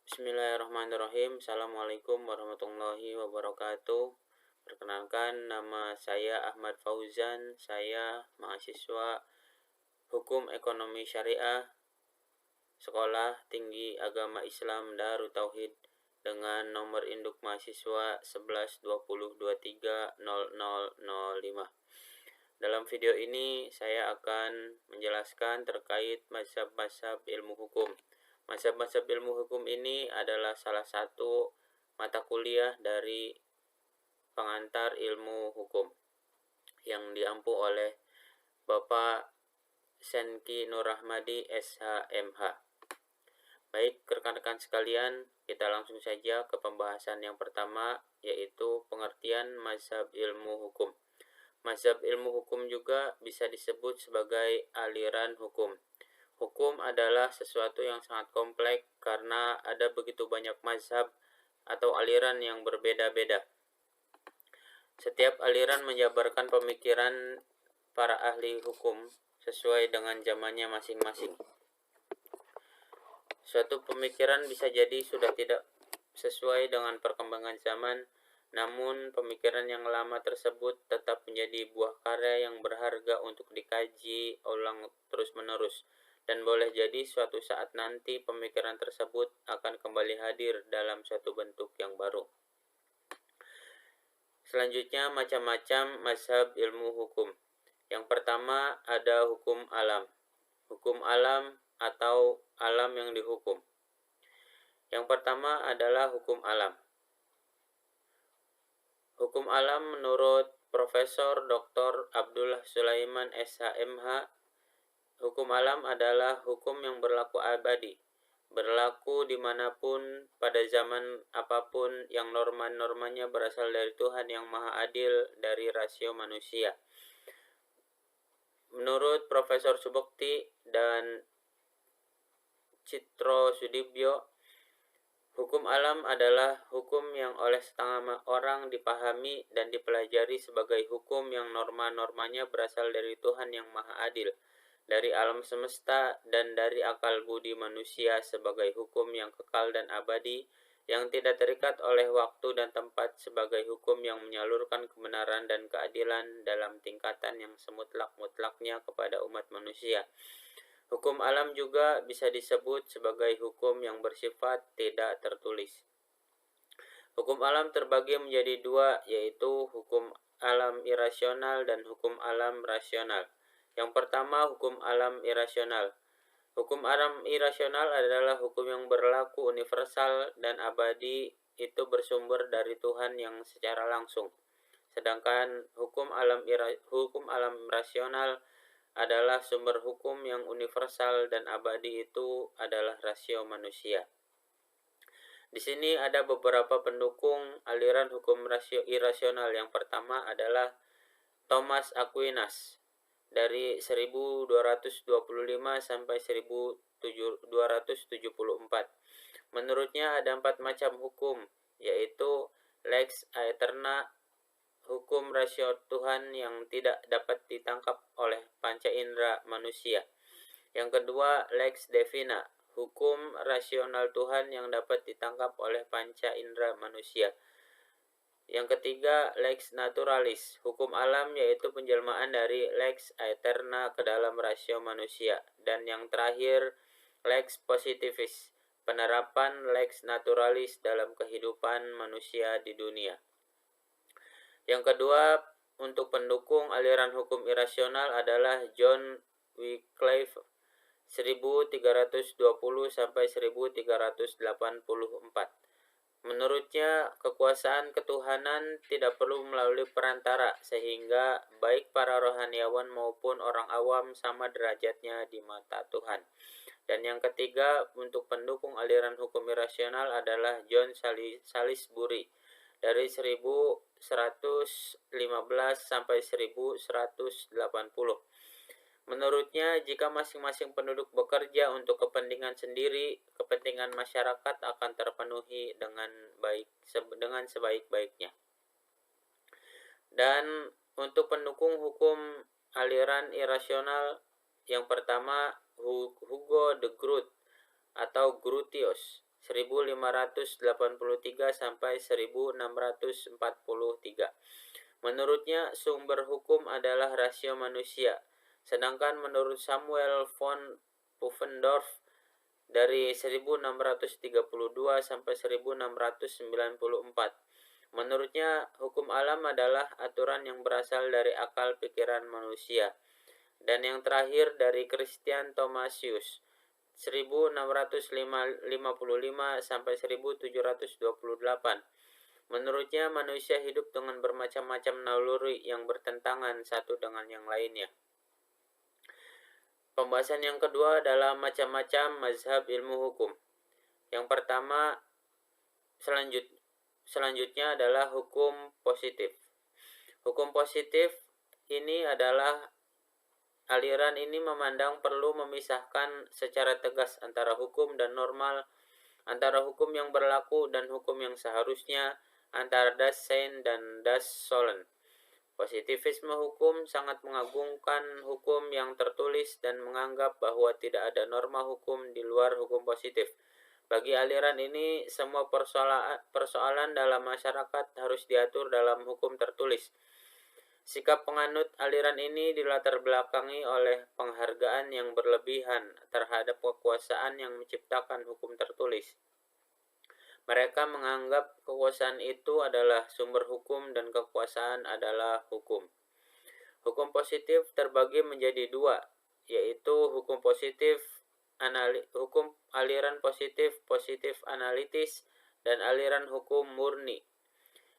Bismillahirrahmanirrahim. Assalamualaikum warahmatullahi wabarakatuh. Perkenalkan, nama saya Ahmad Fauzan. Saya mahasiswa Hukum Ekonomi Syariah Sekolah Tinggi Agama Islam Darut Tauhid dengan nomor induk mahasiswa 1120230005. Dalam video ini saya akan menjelaskan terkait mazhab-mazhab ilmu hukum. Mazhab-mazhab ilmu hukum ini adalah salah satu mata kuliah dari pengantar ilmu hukum yang diampu oleh Bapak Senki Nur Rahmadi SHMH. Baik rekan-rekan sekalian, kita langsung saja ke pembahasan yang pertama, yaitu pengertian mazhab ilmu hukum. Mazhab ilmu hukum juga bisa disebut sebagai aliran hukum. Hukum adalah sesuatu yang sangat kompleks karena ada begitu banyak mazhab atau aliran yang berbeda-beda. Setiap aliran menjabarkan pemikiran para ahli hukum sesuai dengan zamannya masing-masing. Suatu pemikiran bisa jadi sudah tidak sesuai dengan perkembangan zaman, namun pemikiran yang lama tersebut tetap menjadi buah karya yang berharga untuk dikaji ulang terus-menerus, dan boleh jadi suatu saat nanti pemikiran tersebut akan kembali hadir dalam suatu bentuk yang baru. Selanjutnya, macam-macam mazhab ilmu hukum. Yang pertama ada hukum alam. Hukum alam atau alam yang dihukum. Yang pertama adalah hukum alam. Hukum alam menurut Profesor Dr. Abdullah Sulaiman SHMH, hukum alam adalah hukum yang berlaku abadi, berlaku dimanapun, pada zaman apapun, yang norma-normanya berasal dari Tuhan yang Maha Adil dari rasio manusia. Menurut Profesor Subokti dan Citro Sudibyo, hukum alam adalah hukum yang oleh setengah orang dipahami dan dipelajari sebagai hukum yang norma-normanya berasal dari Tuhan yang Maha Adil, dari alam semesta, dan dari akal budi manusia sebagai hukum yang kekal dan abadi, yang tidak terikat oleh waktu dan tempat, sebagai hukum yang menyalurkan kebenaran dan keadilan dalam tingkatan yang semutlak-mutlaknya kepada umat manusia. Hukum alam juga bisa disebut sebagai hukum yang bersifat tidak tertulis. Hukum alam terbagi menjadi dua, yaitu hukum alam irasional dan hukum alam rasional. Yang pertama, hukum alam irasional. Hukum alam irasional adalah hukum yang berlaku universal dan abadi, itu bersumber dari Tuhan yang secara langsung. Sedangkan hukum alam rasional adalah sumber hukum yang universal dan abadi, itu adalah rasio manusia. Di sini ada beberapa pendukung aliran hukum irasional. Yang pertama adalah Thomas Aquinas dari 1225 sampai 1274. Menurutnya ada 4 macam hukum, yaitu lex aeterna, hukum rasio Tuhan yang tidak dapat ditangkap oleh panca indera manusia. Yang kedua, lex divina, hukum rasional Tuhan yang dapat ditangkap oleh panca indera manusia. Yang ketiga, lex naturalis, hukum alam, yaitu penjelmaan dari lex aeterna ke dalam rasio manusia. Dan yang terakhir, lex positivis, penerapan lex naturalis dalam kehidupan manusia di dunia. Yang kedua, untuk pendukung aliran hukum irasional adalah John Wycliffe 1320 sampai 1384. Menurutnya, kekuasaan ketuhanan tidak perlu melalui perantara, sehingga baik para rohaniawan maupun orang awam sama derajatnya di mata Tuhan. Dan yang ketiga, untuk pendukung aliran hukum irasional adalah John Salisbury dari 1115 sampai 1180. Menurutnya, jika masing-masing penduduk bekerja untuk kepentingan sendiri, kepentingan masyarakat akan terpenuhi dengan sebaik-baiknya. Dan untuk pendukung hukum aliran irasional, yang pertama Hugo de Groot atau Grotius 1583 sampai 1643. Menurutnya, sumber hukum adalah rasio manusia, sedangkan menurut Samuel von Pufendorf dari 1632 sampai 1694, menurutnya hukum alam adalah aturan yang berasal dari akal pikiran manusia. Dan yang terakhir dari Christian Thomasius 1655 sampai 1728. Menurutnya manusia hidup dengan bermacam-macam naluri yang bertentangan satu dengan yang lainnya. Pembahasan yang kedua adalah macam-macam mazhab ilmu hukum. Yang pertama selanjutnya adalah hukum positif. Hukum positif ini adalah aliran ini memandang perlu memisahkan secara tegas antara hukum dan normal, antara hukum yang berlaku dan hukum yang seharusnya, antara das sein dan das sollen. Positivisme hukum sangat mengagungkan hukum yang tertulis dan menganggap bahwa tidak ada norma hukum di luar hukum positif. Bagi aliran ini, semua persoalan dalam masyarakat harus diatur dalam hukum tertulis. Sikap penganut aliran ini dilatar belakangi oleh penghargaan yang berlebihan terhadap kekuasaan yang menciptakan hukum tertulis. Mereka menganggap kekuasaan itu adalah sumber hukum dan kekuasaan adalah hukum. Hukum positif terbagi menjadi dua, yaitu hukum aliran positif analitis dan aliran hukum murni.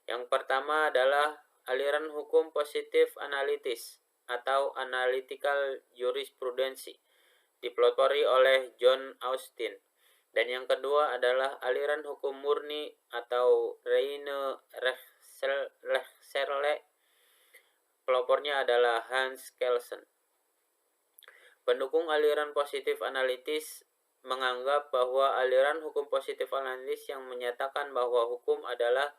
Yang pertama adalah aliran hukum positif analitis atau analytical jurisprudence, dipelopori oleh John Austin. Dan yang kedua adalah aliran hukum murni atau Reine Rechtsle, pelopornya adalah Hans Kelsen. Pendukung aliran positif analitis menganggap bahwa aliran hukum positif analitis yang menyatakan bahwa hukum adalah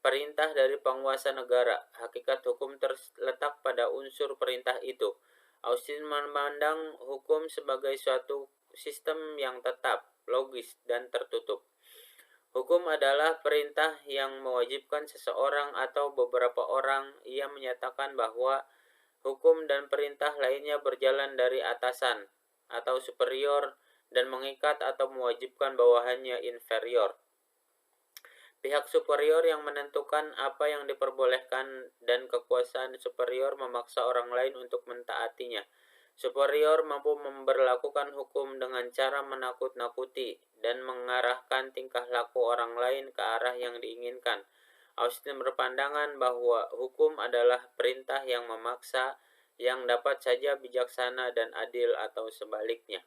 perintah dari penguasa negara. Hakikat hukum terletak pada unsur perintah itu. Austin memandang hukum sebagai suatu sistem yang tetap, logis, dan tertutup. Hukum adalah perintah yang mewajibkan seseorang atau beberapa orang. Ia menyatakan bahwa hukum dan perintah lainnya berjalan dari atasan atau superior dan mengikat atau mewajibkan bawahannya inferior. Pihak superior yang menentukan apa yang diperbolehkan dan kekuasaan superior memaksa orang lain untuk mentaatinya. Superior mampu memberlakukan hukum dengan cara menakut-nakuti dan mengarahkan tingkah laku orang lain ke arah yang diinginkan. Austin berpandangan bahwa hukum adalah perintah yang memaksa, yang dapat saja bijaksana dan adil atau sebaliknya.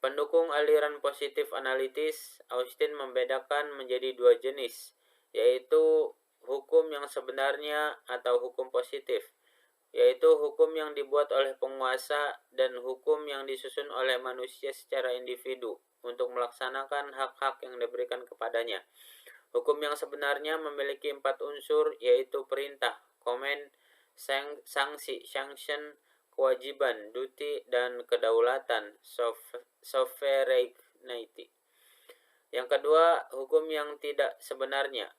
Pendukung aliran positif analitis, Austin membedakan menjadi dua jenis, yaitu hukum yang sebenarnya atau hukum positif, yaitu hukum yang dibuat oleh penguasa dan hukum yang disusun oleh manusia secara individu untuk melaksanakan hak-hak yang diberikan kepadanya. Hukum yang sebenarnya memiliki 4 unsur, yaitu perintah, command, sanksi, sanction, kewajiban, duty, dan kedaulatan, sovereignty. Yang kedua, hukum yang tidak sebenarnya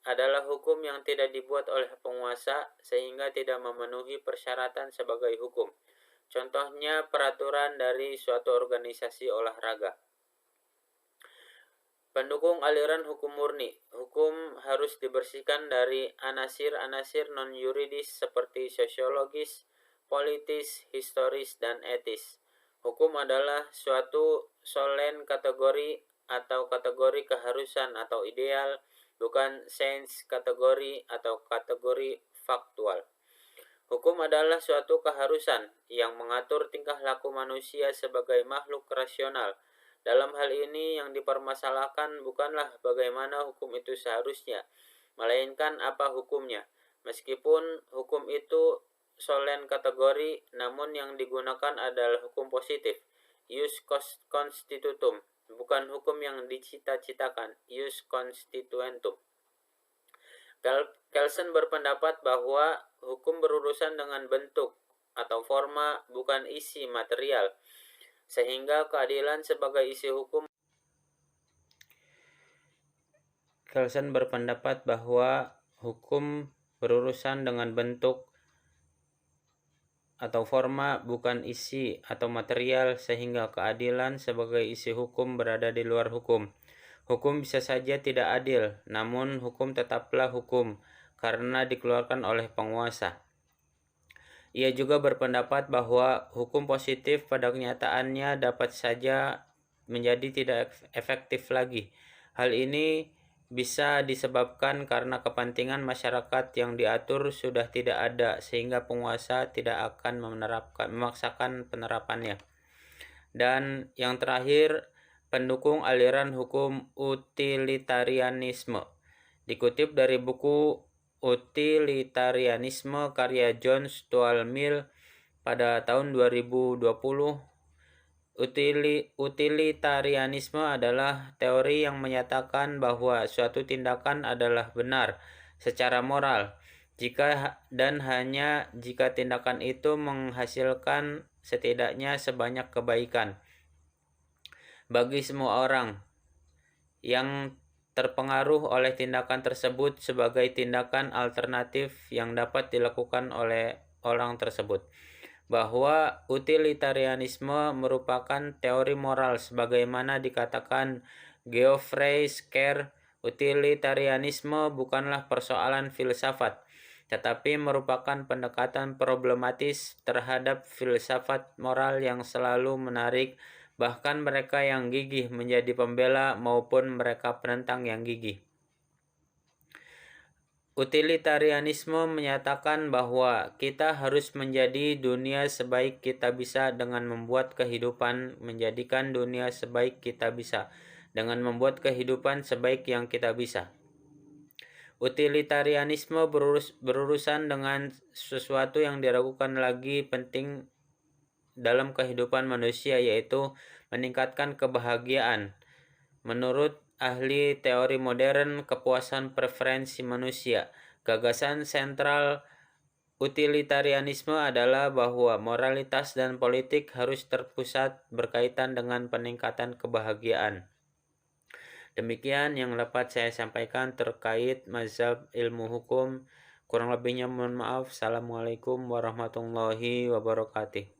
adalah hukum yang tidak dibuat oleh penguasa sehingga tidak memenuhi persyaratan sebagai hukum. Contohnya peraturan dari suatu organisasi olahraga. Pendukung aliran hukum murni. Hukum harus dibersihkan dari anasir-anasir non-yuridis seperti sosiologis, politis, historis, dan etis. Hukum adalah suatu solen kategori atau kategori keharusan atau ideal, bukan sains kategori atau kategori faktual. Hukum adalah suatu keharusan yang mengatur tingkah laku manusia sebagai makhluk rasional. Dalam hal ini yang dipermasalahkan bukanlah bagaimana hukum itu seharusnya, melainkan apa hukumnya. Meskipun hukum itu solen kategori, namun yang digunakan adalah hukum positif, ius constitutum, bukan hukum yang dicita-citakan, ius constituentum. Kelsen berpendapat bahwa hukum berurusan dengan bentuk atau forma, bukan isi material, sehingga keadilan sebagai isi hukum Kelsen berpendapat bahwa hukum berurusan dengan bentuk atau forma, bukan isi atau material, sehingga keadilan sebagai isi hukum berada di luar hukum. Hukum bisa saja tidak adil, namun hukum tetaplah hukum karena dikeluarkan oleh penguasa. Ia juga berpendapat bahwa hukum positif pada kenyataannya dapat saja menjadi tidak efektif lagi. Hal ini bisa disebabkan karena kepentingan masyarakat yang diatur sudah tidak ada, sehingga penguasa tidak akan memaksakan penerapannya. Dan yang terakhir, pendukung aliran hukum utilitarianisme. Dikutip dari buku Utilitarianisme karya John Stuart Mill pada tahun 2020, utilitarianisme adalah teori yang menyatakan bahwa suatu tindakan adalah benar secara moral jika dan hanya jika tindakan itu menghasilkan setidaknya sebanyak kebaikan bagi semua orang yang terpengaruh oleh tindakan tersebut sebagai tindakan alternatif yang dapat dilakukan oleh orang tersebut. Bahwa utilitarianisme merupakan teori moral sebagaimana dikatakan Geoffrey Scher. Utilitarianisme bukanlah persoalan filsafat, tetapi merupakan pendekatan problematis terhadap filsafat moral yang selalu menarik bahkan mereka yang gigih menjadi pembela maupun mereka penentang yang gigih. Utilitarianisme menyatakan bahwa kita harus menjadi dunia sebaik kita bisa dengan membuat kehidupan, menjadikan dunia sebaik kita bisa dengan membuat kehidupan sebaik yang kita bisa. Utilitarianisme berurusan dengan sesuatu yang diragukan lagi penting dalam kehidupan manusia, yaitu meningkatkan kebahagiaan. Menurut ahli teori modern kepuasan preferensi manusia, gagasan sentral utilitarianisme adalah bahwa moralitas dan politik harus terpusat berkaitan dengan peningkatan kebahagiaan. Demikian yang dapat saya sampaikan terkait mazhab ilmu hukum. Kurang lebihnya mohon maaf. Assalamualaikum warahmatullahi wabarakatuh.